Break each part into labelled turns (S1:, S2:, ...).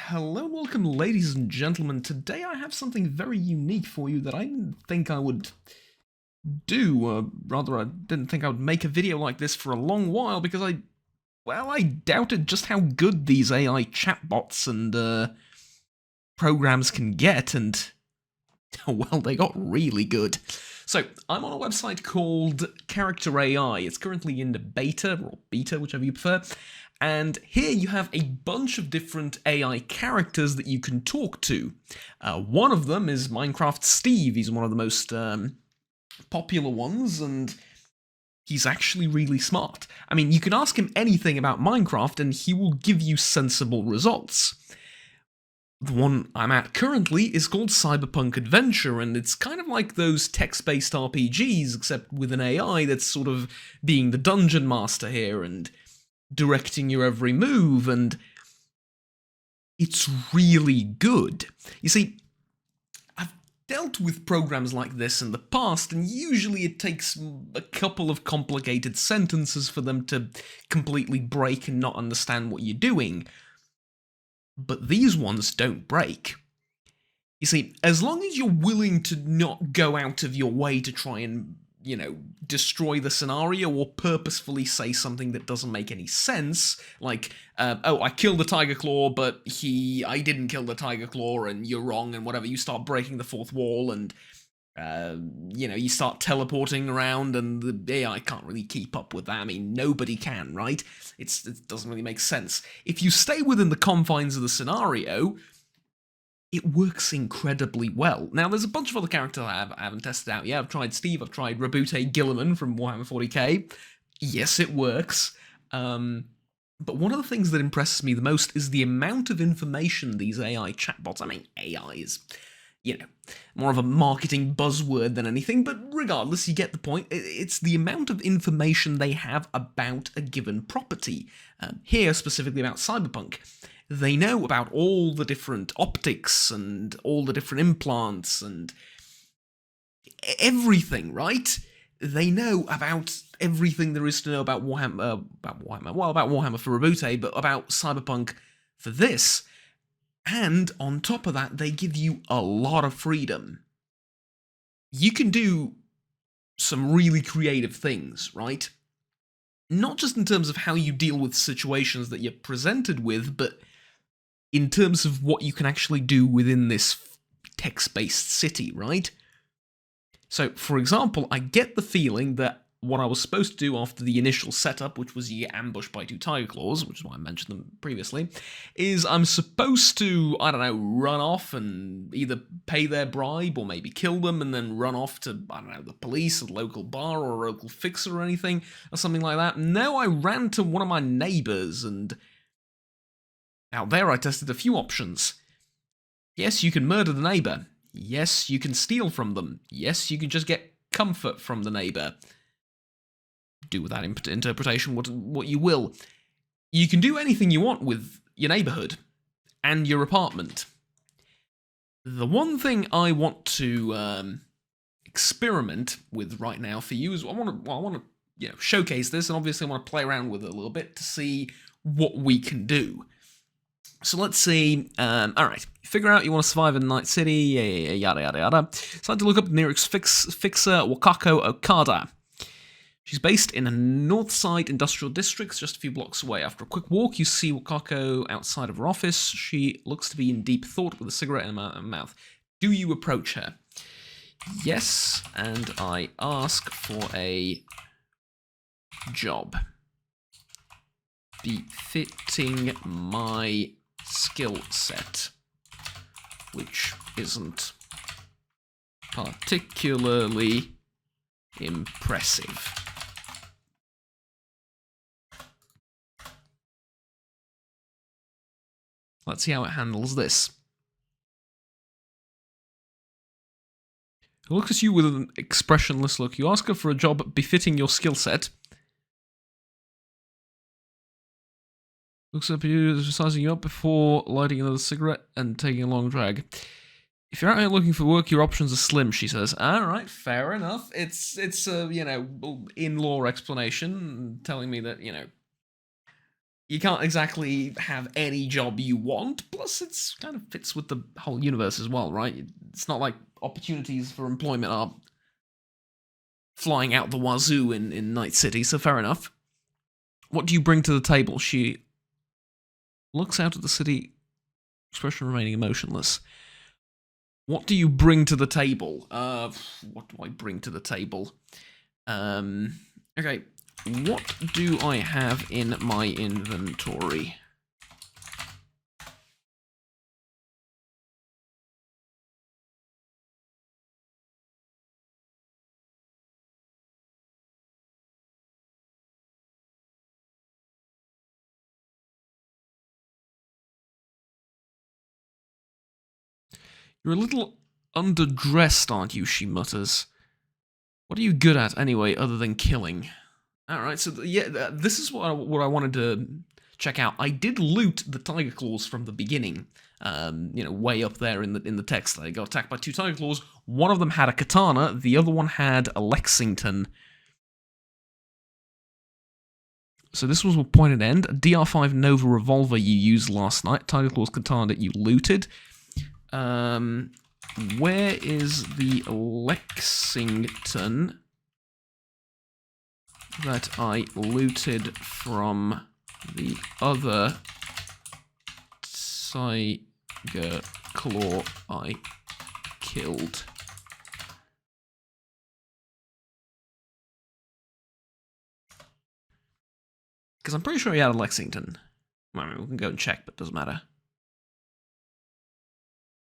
S1: Hello and welcome, ladies and gentlemen. Today I have something very unique for you that I didn't think I would do. Rather, I didn't think I would make a video like this for a long while because I doubted just how good these AI chatbots and programs can get, and well, they got really good. So, I'm on a website called Character.AI. It's currently in the beta, or beta, whichever you prefer. And here you have a bunch of different AI characters that you can talk to. One of them is Minecraft Steve. He's one of the most popular ones, and he's actually really smart. I mean, you can ask him anything about Minecraft, and he will give you sensible results. The one I'm at currently is called Cyberpunk Adventure, and it's kind of like those text-based RPGs, except with an AI that's sort of being the dungeon master here, and directing your every move, and it's really good. You see, I've dealt with programs like this in the past, and usually it takes a couple of complicated sentences for them to completely break and not understand what you're doing. But these ones don't break. You see, as long as you're willing to not go out of your way to try and destroy the scenario or purposefully say something that doesn't make any sense, like, oh, I killed the tiger claw, but I didn't kill the tiger claw, and you're wrong, and whatever, you start breaking the fourth wall, and, you start teleporting around, and the AI can't really keep up with that. I mean, nobody can, right? It doesn't really make sense. If you stay within the confines of the scenario, it works incredibly well. Now, there's a bunch of other characters I haven't tested out yet. I've tried Steve, I've tried Rabute Gilliman from Warhammer 40k. Yes, it works. But one of the things that impresses me the most is the amount of information these AI chatbots, I mean, AI is, more of a marketing buzzword than anything, but regardless, you get the point. It's the amount of information they have about a given property. Here, specifically about Cyberpunk. They know about all the different optics and all the different implants and everything, right? They know about everything there is to know about Warhammer, about Warhammer for Rabute, but about Cyberpunk for this. And on top of that, they give you a lot of freedom. You can do some really creative things, right? Not just in terms of how you deal with situations that you're presented with, but in terms of what you can actually do within this text-based city, right? So, for example, I get the feeling that what I was supposed to do after the initial setup, which was you get ambushed by two tiger claws, which is why I mentioned them previously, is I'm supposed to, I don't know, run off and either pay their bribe or maybe kill them and then run off to, I don't know, the police or the local bar or a local fixer or anything, or something like that. No, I ran to one of my neighbours, and out there I tested a few options. Yes, you can murder the neighbour. Yes, you can steal from them. Yes, you can just get comfort from the neighbour. Do with that interpretation what you will. You can do anything you want with your neighbourhood and your apartment. The one thing I want to experiment with right now for you is I want to showcase this, and obviously I want to play around with it a little bit to see what we can do. So let's see, alright, figure out you want to survive in Night City, yada yada yada. So I had to look up the nearest fixer, Wakako Okada. She's based in a north side industrial district, just a few blocks away. After a quick walk, you see Wakako outside of her office. She looks to be in deep thought with a cigarette in her mouth. Do you approach her? Yes, and I ask for a job befitting my skill set, which isn't particularly impressive. Let's see how it handles this. It looks at you with an expressionless look. You ask her for a job befitting your skill set. Looks up at you, sizing you up before lighting another cigarette and taking a long drag. If you're out here looking for work, your options are slim, she says. Alright, fair enough. It's a, in-law explanation telling me that, you can't exactly have any job you want. Plus, it's kind of fits with the whole universe as well, right? It's not like opportunities for employment are flying out the wazoo in Night City, so fair enough. What do you bring to the table? She looks out at the city, expression remaining emotionless. What do you bring to the table? What do I bring to the table? Okay, what do I have in my inventory? You're a little underdressed, aren't you, she mutters. What are you good at, anyway, other than killing? Alright, so, yeah, this is what I wanted to check out. I did loot the tiger claws from the beginning, way up there in the text. I got attacked by 2 tiger claws. One of them had a katana, the other one had a Lexington. So this was a pointed end. A DR5 Nova revolver you used last night. Tiger claws katana that you looted. Where is the Lexington that I looted from the other tiger claw I killed? Because I'm pretty sure he had a Lexington. I mean, we can go and check, but it doesn't matter.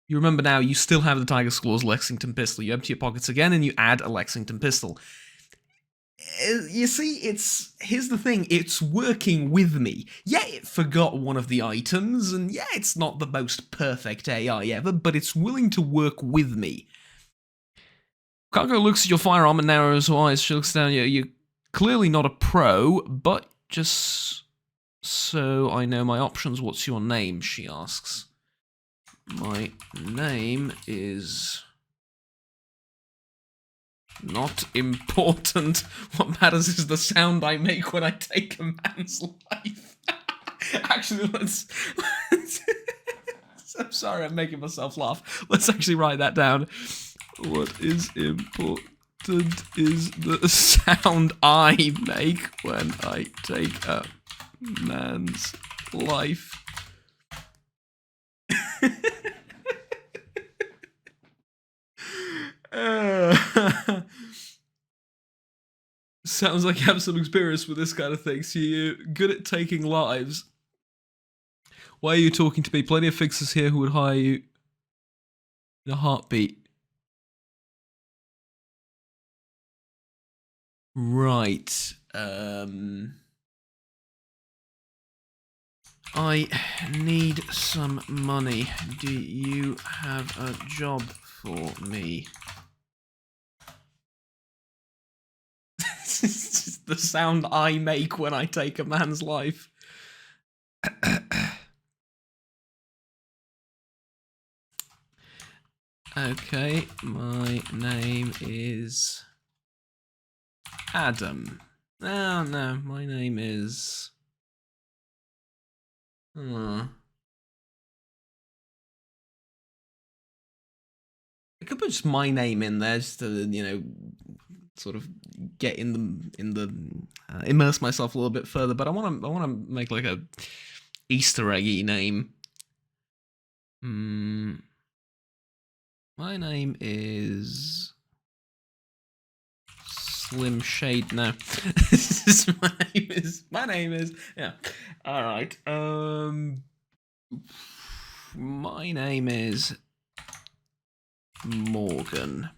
S1: You remember now, you still have the Tiger Claws Lexington pistol. You empty your pockets again and you add a Lexington pistol. You see, here's the thing, it's working with me. Yeah, it forgot one of the items, and yeah, it's not the most perfect AI ever, but it's willing to work with me. Cargo looks at your firearm and narrows her eyes. She looks down at you. You're clearly not a pro, but just so I know my options, what's your name, she asks. My name is not important. What matters is the sound I make when I take a man's life. Actually, let's I'm sorry, I'm making myself laugh. Let's actually write that down. What is important is the sound I make when I take a man's life. Sounds like you have some experience with this kind of thing, so you're good at taking lives. Why are you talking to me? Plenty of fixers here who would hire you in a heartbeat. Right. I need some money. Do you have a job for me? This is just the sound I make when I take a man's life. Okay, my name is Adam. Oh no, my name is... I could put just my name in there just to, sort of get immerse myself a little bit further. But I want to make like a Easter eggy name. My name is Slim Shade. No, my name is yeah. All right. My name is Morgan.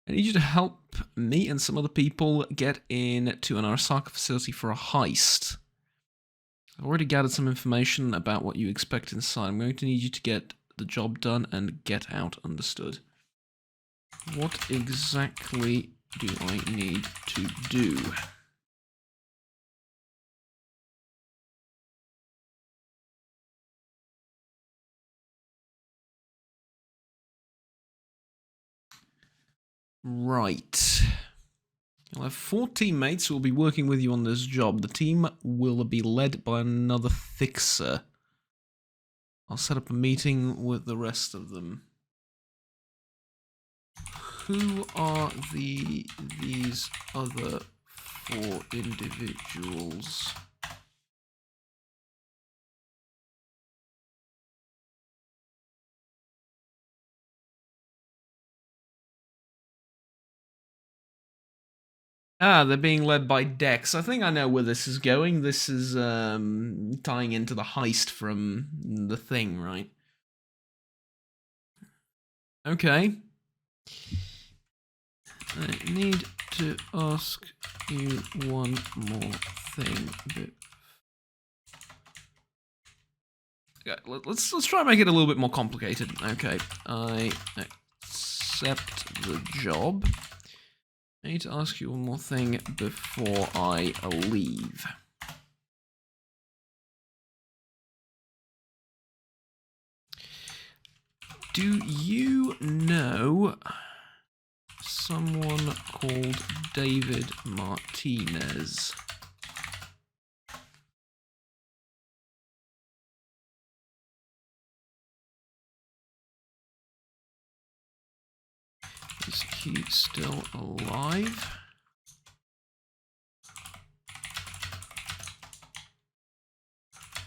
S1: I need you to help me and some other people get into an Arasaka facility for a heist. I've already gathered some information about what you expect inside. I'm going to need you to get the job done and get out, understood? What exactly do I need to do? Right. You'll have 4 teammates who will be working with you on this job. The team will be led by another fixer. I'll set up a meeting with the rest of them. Who are these other 4 individuals? Ah, they're being led by Dex. I think I know where this is going. This is tying into the heist from the thing, right? Okay. I need to ask you one more thing. Okay, let's try and make it a little bit more complicated. Okay, I accept the job. I need to ask you one more thing before I leave. Do you know someone called David Martinez? Is he still alive?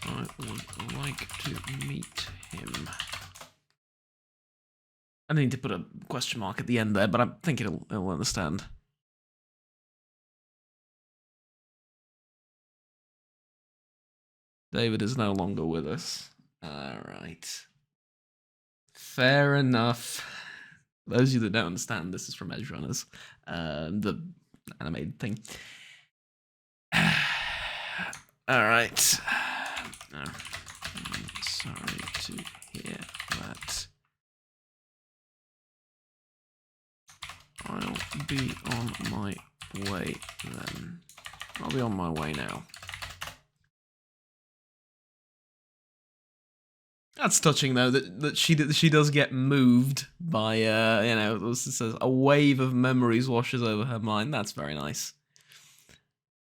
S1: I would like to meet him. I need to put a question mark at the end there, but I think it'll understand. David is no longer with us. Alright. Fair enough. Those of you that don't understand, this is from Edge Runners, the animated thing. Alright. I'm sorry to hear that. I'll be on my way then. I'll be on my way now. That's touching though, that she does get moved by you know, it says a wave of memories washes over her mind. That's very nice.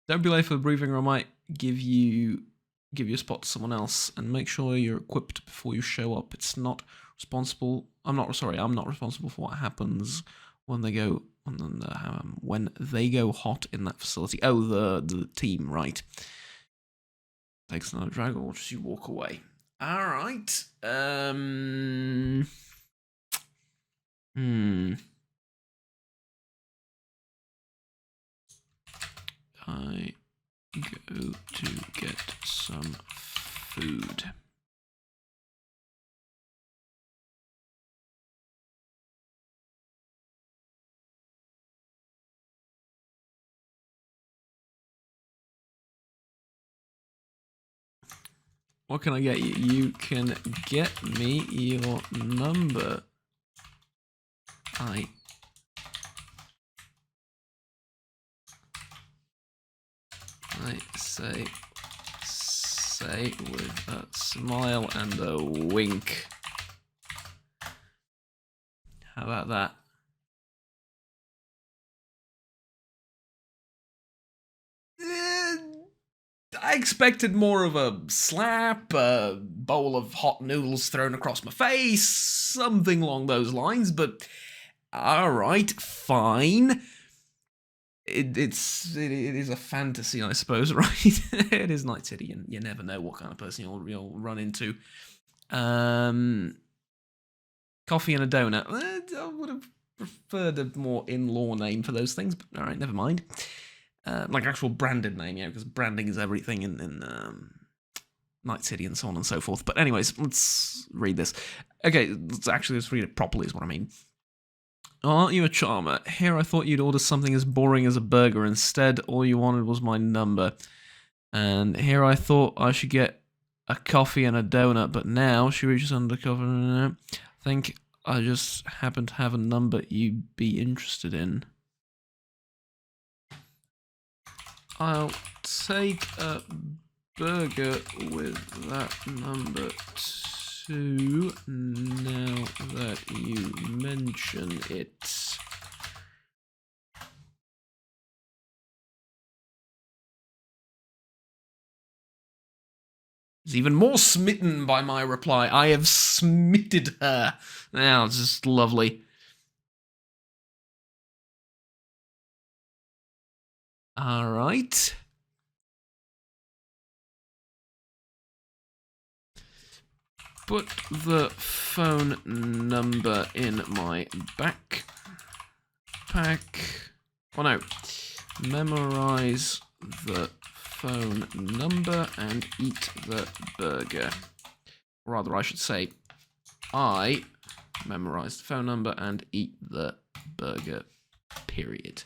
S1: Don't be late for the briefing, or I might give you a spot to someone else, and make sure you're equipped before you show up. It's not responsible. I'm not responsible for what happens when they go hot in that facility. Oh, the team, right? Takes another drag, or just you walk away. All right. I go to get some food. What can I get you? You can get me your number. I say with a smile and a wink. How about that? I expected more of a slap, a bowl of hot noodles thrown across my face, something along those lines, but alright, fine. It is a fantasy, I suppose, right? It is Night City, and you never know what kind of person you'll run into. Coffee and a donut. I would have preferred a more in-law name for those things, but alright, never mind. Like actual branded name, yeah, because branding is everything in Night City and so on and so forth. But anyways, let's read this. Okay, let's read it properly is what I mean. Aren't you a charmer? Here I thought you'd order something as boring as a burger. Instead, all you wanted was my number. And here I thought I should get a coffee and a donut, but now she reaches under the cover. I think I just happen to have a number you'd be interested in. I'll take a burger with that number too, now that you mention it. is even more smitten by my reply. I have smitted her. Now, it's just lovely. All right. Put the phone number in my backpack. Oh no. Memorize the phone number and eat the burger. Or rather, I should say, I memorize the phone number and eat the burger, period.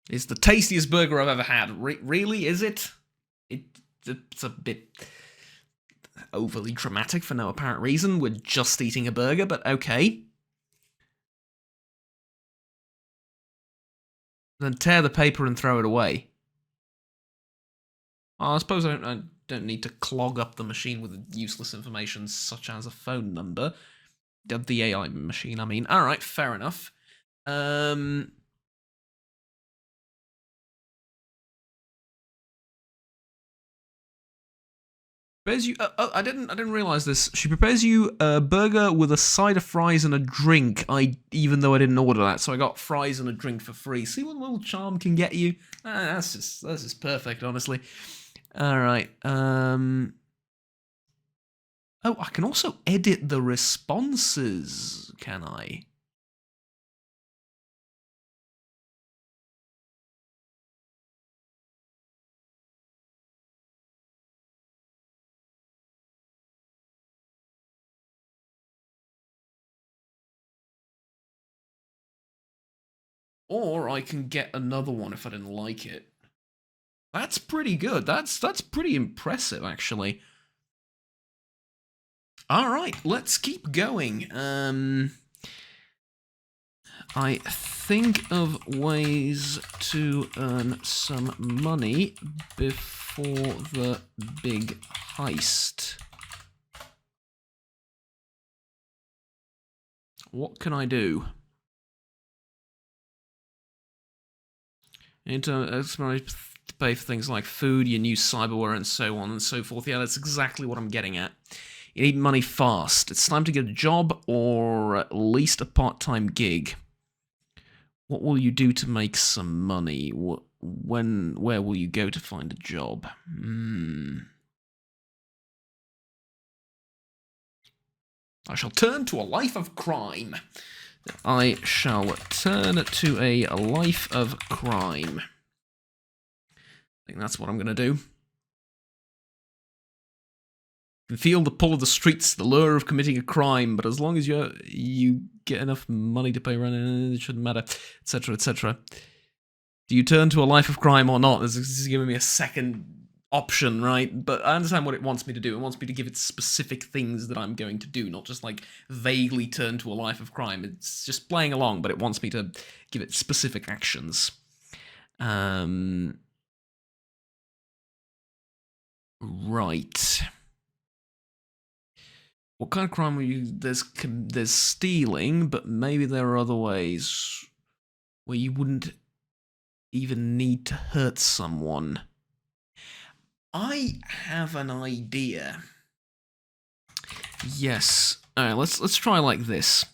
S1: It's the tastiest burger I've ever had. Really, is it? It's a bit overly dramatic for no apparent reason. We're just eating a burger, but okay. Then tear the paper and throw it away. I suppose I don't need to clog up the machine with useless information such as a phone number. The AI machine, I mean. Alright, fair enough. Prepares you. I didn't realize this. She prepares you a burger with a side of fries and a drink. Even though I didn't order that, so I got fries and a drink for free. See what little charm can get you. That's just perfect, honestly. All right. Oh, I can also edit the responses. Can I? Or I can get another one if I didn't like it. That's pretty good. That's pretty impressive, actually. All right, let's keep going. I think of ways to earn some money before the big heist. What can I do? To pay for things like food, your new cyberware, and so on and so forth. Yeah, that's exactly what I'm getting at. You need money fast. It's time to get a job or at least a part-time gig. What will you do to make some money? Where will you go to find a job? I shall turn to a life of crime. I shall turn to a life of crime. I think that's what I'm going to do. You can feel the pull of the streets, the lure of committing a crime, but as long as you get enough money to pay rent, it shouldn't matter, etc., etc. Do you turn to a life of crime or not? This is giving me a second option, right? But I understand what it wants me to do. It wants me to give it specific things that I'm going to do, not just like vaguely turn to a life of crime. It's just playing along, but it wants me to give it specific actions. Right. What kind of crime will you... There's stealing, but maybe there are other ways where you wouldn't even need to hurt someone. I have an idea. Yes. Alright, let's try like this.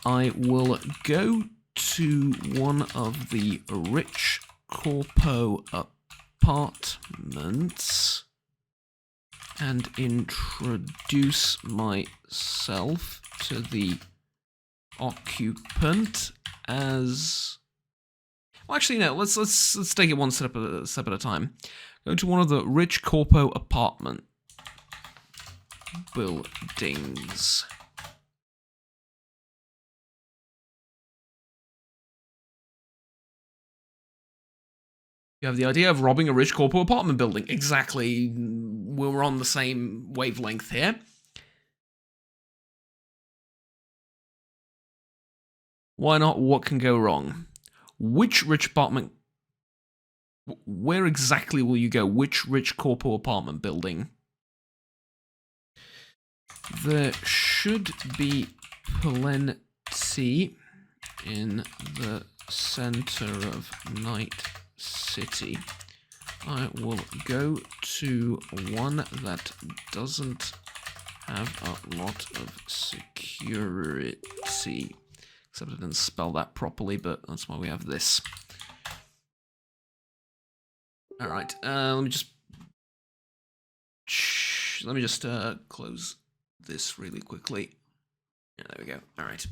S1: I will go to one of the rich corpo apartments and introduce myself to the occupant as... Well, actually, no. Let's take it one step at a time. Go to one of the rich corpo apartment buildings. You have the idea of robbing a rich corpo apartment building. Exactly. We're on the same wavelength here. Why not? What can go wrong? Which rich apartment... Where exactly will you go? Which rich corpo apartment building? There should be plenty in the center of Night city. I will go to one that doesn't have a lot of security. Except I didn't spell that properly, but that's why we have this. Alright, let me just close this really quickly. Yeah, there we go. Alright.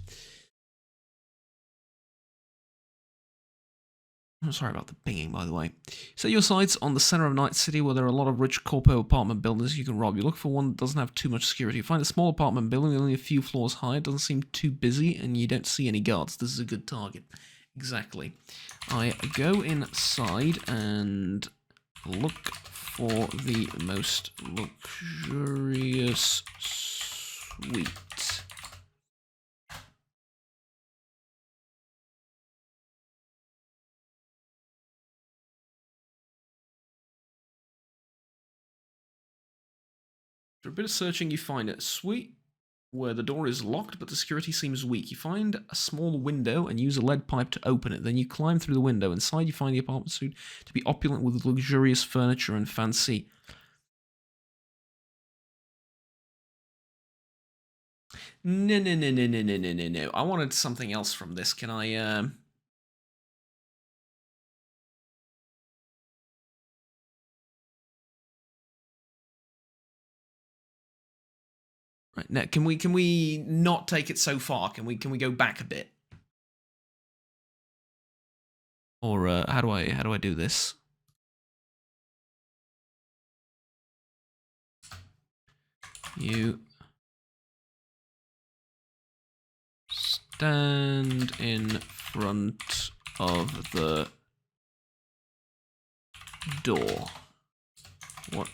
S1: I'm sorry about the pinging, by the way. Set your sights on the center of Night City where there are a lot of rich corpo apartment buildings you can rob. You look for one that doesn't have too much security. You find a small apartment building only a few floors high. It doesn't seem too busy and you don't see any guards. This is a good target. Exactly. I go inside and look for the most luxurious suite. After a bit of searching, you find a suite where the door is locked, but the security seems weak. You find a small window and use a lead pipe to open it. Then you climb through the window. Inside, you find the apartment suite to be opulent with luxurious furniture and fancy. No. I wanted something else from this. Can I, Right, now, can we not take it so far? Can we go back a bit? Or how do I do this? You stand in front of the door. What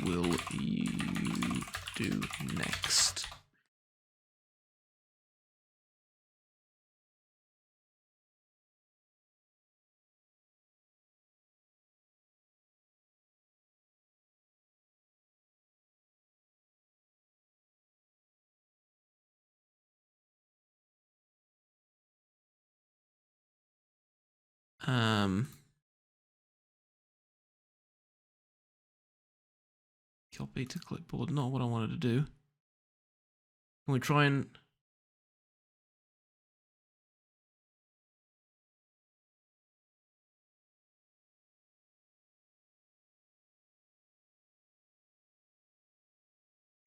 S1: will you do next? Copy to clipboard, not what I wanted to do. Can we try and...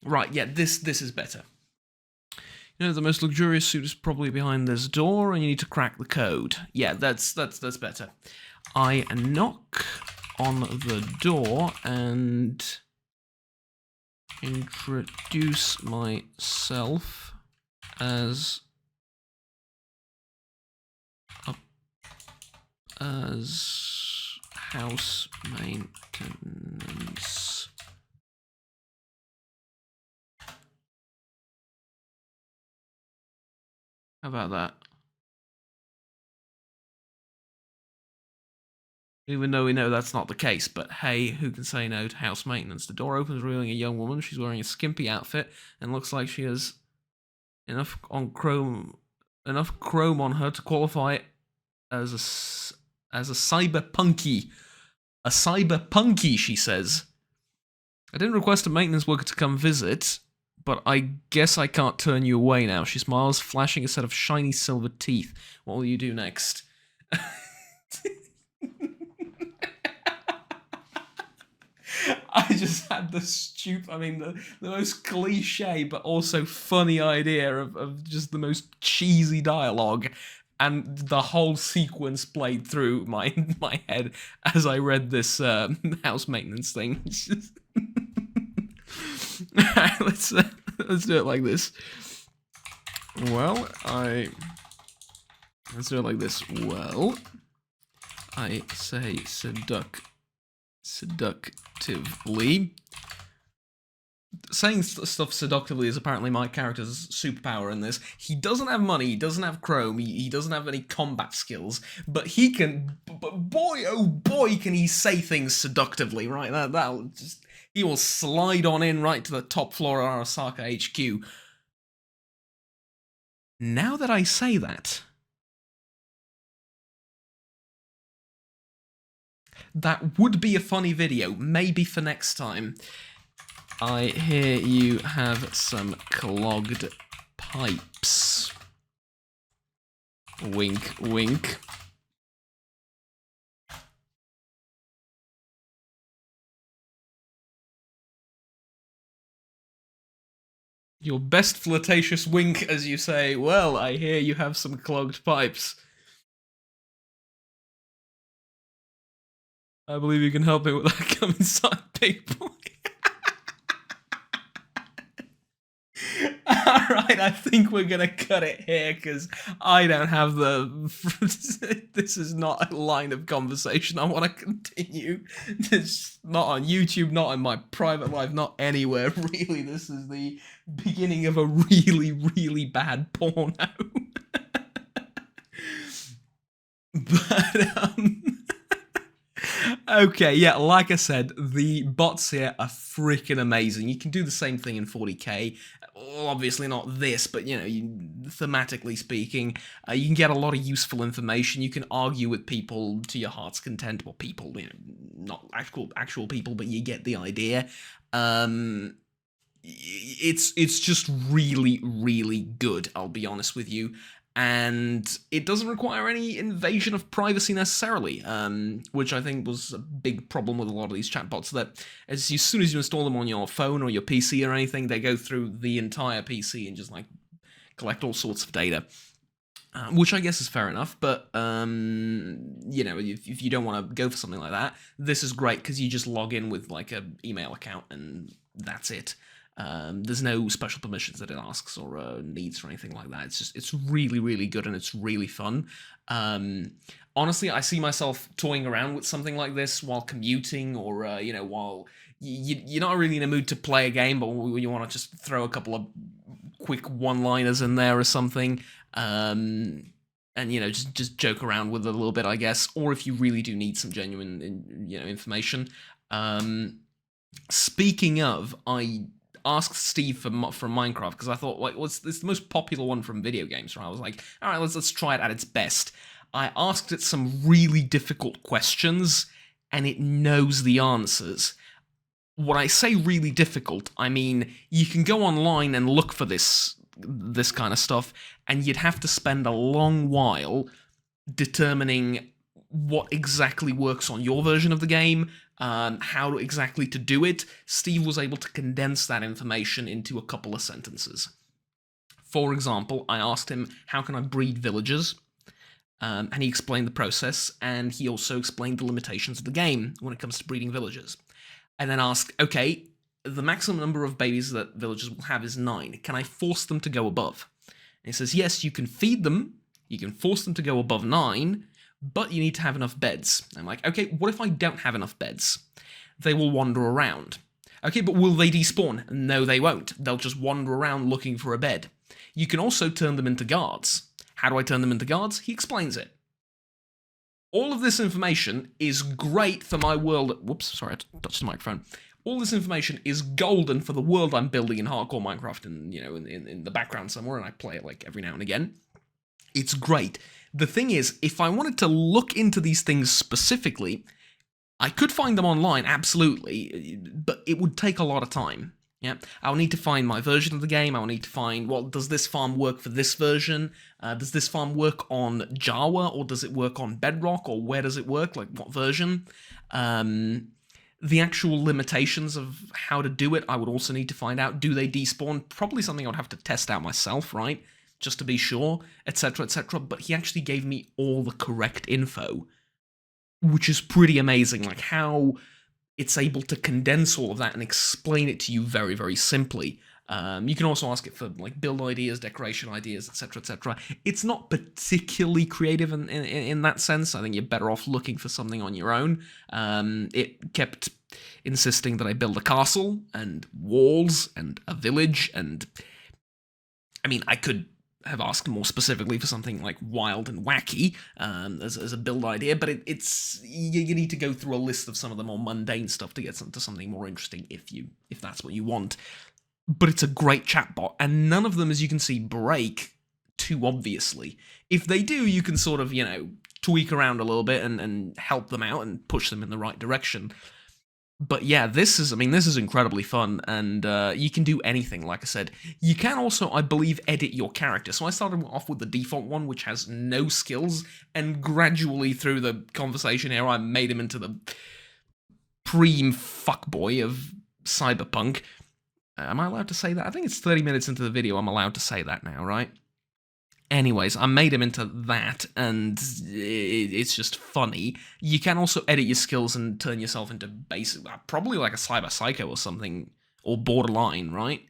S1: Right, yeah, this is better. You know, the most luxurious suite is probably behind this door, and you need to crack the code. Yeah, that's better. I knock on the door and introduce myself as house maintenance. How about that? Even though we know that's not the case, but hey, who can say no to house maintenance? The door opens, revealing a young woman. She's wearing a skimpy outfit and looks like she has enough chrome on her to qualify as a cyberpunky. A cyberpunky, she says. I didn't request a maintenance worker to come visit, but I guess I can't turn you away now. She smiles, flashing a set of shiny silver teeth. What will you do next? I just had the most cliche but also funny idea of just the most cheesy dialogue, and the whole sequence played through my head as I read this house maintenance thing. Alright, let's do it like this. Let's do it like this. Well, I say seductively. Saying stuff seductively is apparently my character's superpower in this. He doesn't have money, he doesn't have chrome, he doesn't have any combat skills, but he can, but boy oh boy can he say things seductively, right? That'll just, he will slide on in right to the top floor of Arasaka HQ. Now that I say that, That would be a funny video, maybe for next time. I hear you have some clogged pipes. Wink, wink. Your best flirtatious wink as you say, well, I hear you have some clogged pipes. I believe you can help me with that. Come inside, big boy. Alright, I think we're gonna cut it here, because I don't have the... This is not a line of conversation I want to continue. It's not on YouTube, not in my private life, not anywhere, really. This is the beginning of a really, really bad porno. But, okay, yeah, like I said, the bots here are freaking amazing. You can do the same thing in 40k. Well, obviously not this, but, you know, thematically speaking, you can get a lot of useful information. You can argue with people to your heart's content. Well, people, you know, not actual people, but you get the idea. It's just really, really good, I'll be honest with you. And it doesn't require any invasion of privacy necessarily, which I think was a big problem with a lot of these chatbots, that as soon as you install them on your phone or your PC or anything, they go through the entire PC and just, like, collect all sorts of data. Which I guess is fair enough, but, you know, if you don't want to go for something like that, this is great, because you just log in with, like, an email account, and that's it. There's no special permissions that it asks or needs or anything like that. It's really, really good, and it's really fun. Honestly, I see myself toying around with something like this while commuting, or, you know, while you're not really in a mood to play a game, but you want to just throw a couple of quick one-liners in there or something, and, you know, just joke around with it a little bit, I guess. Or if you really do need some genuine, you know, information. Speaking of, I asked Steve from Minecraft, because I thought, like, it's the most popular one from video games, right? I was like, all right, let's try it at its best. I asked it some really difficult questions, and it knows the answers. When I say really difficult, I mean, you can go online and look for this kind of stuff, and you'd have to spend a long while determining what exactly works on your version of the game, how exactly to do it. Steve was able to condense that information into a couple of sentences. For example, I asked him, how can I breed villagers? And he explained the process, and he also explained the limitations of the game when it comes to breeding villagers. I then asked, okay, the maximum number of babies that villagers will have is 9. Can I force them to go above? And he says, yes, you can feed them, you can force them to go above 9, but you need to have enough beds. I'm like, okay, what if I don't have enough beds? They will wander around. Okay, but will they despawn? No, they won't. They'll just wander around looking for a bed. You can also turn them into guards. How do I turn them into guards? He explains it. All of this information is great for my world. Whoops, sorry, I touched the microphone. All this information is golden for the world I'm building in hardcore Minecraft, and, you know, in the background somewhere, and I play it, like, every now and again. It's great. The thing is, if I wanted to look into these things specifically, I could find them online, absolutely, but it would take a lot of time. Yeah, I'll need to find my version of the game. I'll need to find, well, does this farm work for this version? Does this farm work on Java, or does it work on Bedrock, or where does it work? Like, what version? The actual limitations of how to do it, I would also need to find out. Do they despawn? Probably something I would have to test out myself, right? Just to be sure, etc., etc. But he actually gave me all the correct info, which is pretty amazing. Like, how it's able to condense all of that and explain it to you very, very simply. You can also ask it for, like, build ideas, decoration ideas, etc., etc. It's not particularly creative in that sense. I think you're better off looking for something on your own. It kept insisting that I build a castle and walls and a village, and I mean, I could have asked more specifically for something like wild and wacky as a build idea, but it's you need to go through a list of some of the more mundane stuff to get to something more interesting if that's what you want. But it's a great chatbot, and none of them, as you can see, break too obviously. If they do, you can sort of, you know, tweak around a little bit and help them out and push them in the right direction. But yeah, this is incredibly fun, and you can do anything, like I said. You can also, I believe, edit your character. So I started off with the default one, which has no skills, and gradually through the conversation here, I made him into the preem fuckboy of Cyberpunk. Am I allowed to say that? I think it's 30 minutes into the video, I'm allowed to say that now, right? Anyways, I made him into that, and it's just funny. You can also edit your skills and turn yourself into probably like a cyber psycho or something, or borderline, right?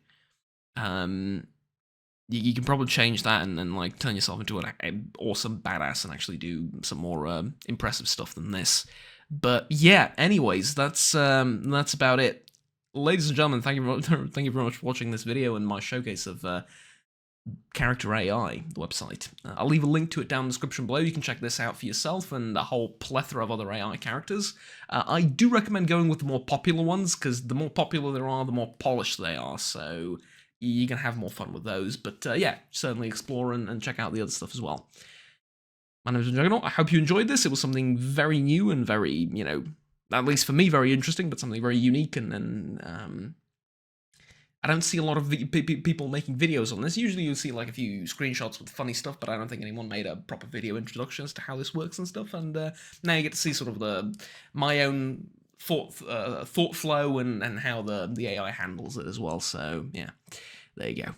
S1: You can probably change that and then like turn yourself into an awesome badass and actually do some more impressive stuff than this. But yeah, anyways, that's about it. Ladies and gentlemen, thank you very much for watching this video and my showcase of Character.AI, the website. I'll leave a link to it down in the description below. You can check this out for yourself and a whole plethora of other AI characters. I do recommend going with the more popular ones, because the more popular there are, the more polished they are, so you can have more fun with those. But yeah, certainly explore and check out the other stuff as well. My name is Juggernaut. I hope you enjoyed this. It was something very new and very, you know, at least for me, very interesting, but something very unique and I don't see a lot of people making videos on this. Usually you'll see like a few screenshots with funny stuff, but I don't think anyone made a proper video introduction as to how this works and stuff. And now you get to see sort of my own thought flow and how the AI handles it as well. So yeah, there you go.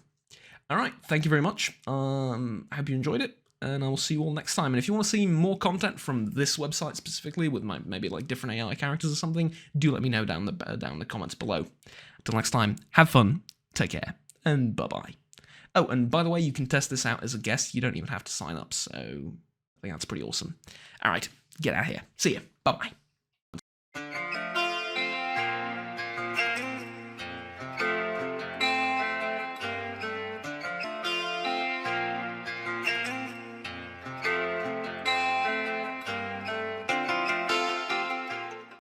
S1: All right, thank you very much. I hope you enjoyed it, and I will see you all next time. And if you want to see more content from this website specifically, with maybe like different AI characters or something, do let me know down the comments below. Until next time, have fun, take care, and bye-bye. Oh, and by the way, you can test this out as a guest. You don't even have to sign up, so I think that's pretty awesome. All right, get out of here. See ya. Bye-bye.